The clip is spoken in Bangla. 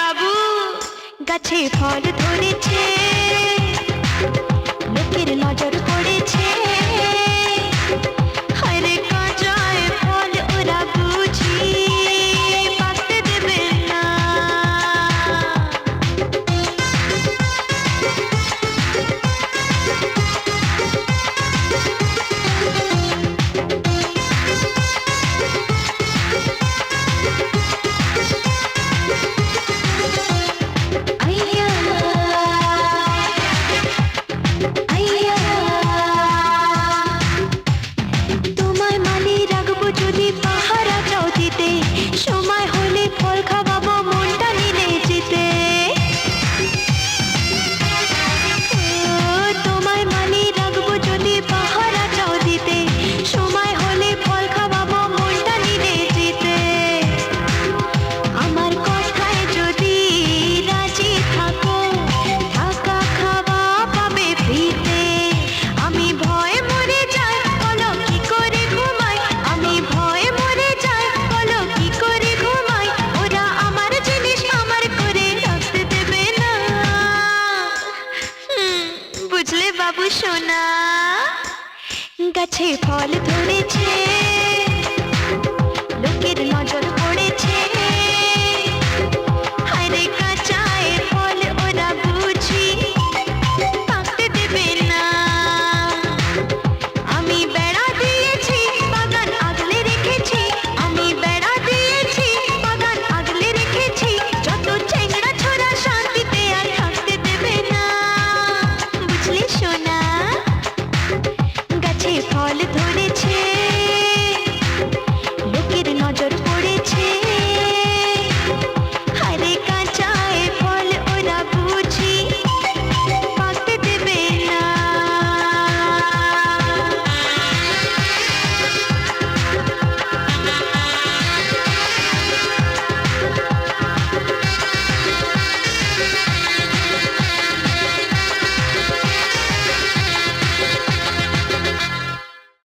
বাবু গাছে ফল ধরেছে, লোকের নজর পড়েছে, হায়রে কাঁচায় ফল ওরা বুঝি পাকতে দেবে না। সময় হলে ফল খাওয়াবো মনটা নিলে যেতে। তোমায় মানি রাখবো যদি পাহারা চাও দিতে, সময় হলে ফল খাওয়াবো মনটা নিলে যেতে। আমার কথায় যদি রাজি থাকো, থাকা খাওয়া পাবে ফ্রিতে। আমি ভয়ে মরে যাই, বলো কি করে ঘুমাই, আমি ভয়ে মরে যাই, বলো কি করে ঘুমাই। ওরা আমার জিনিস আমার করে রাখতে দেবে না। বুঝলে বাবু সোনা, গাছে ফল ধরেছে, লোকের নজর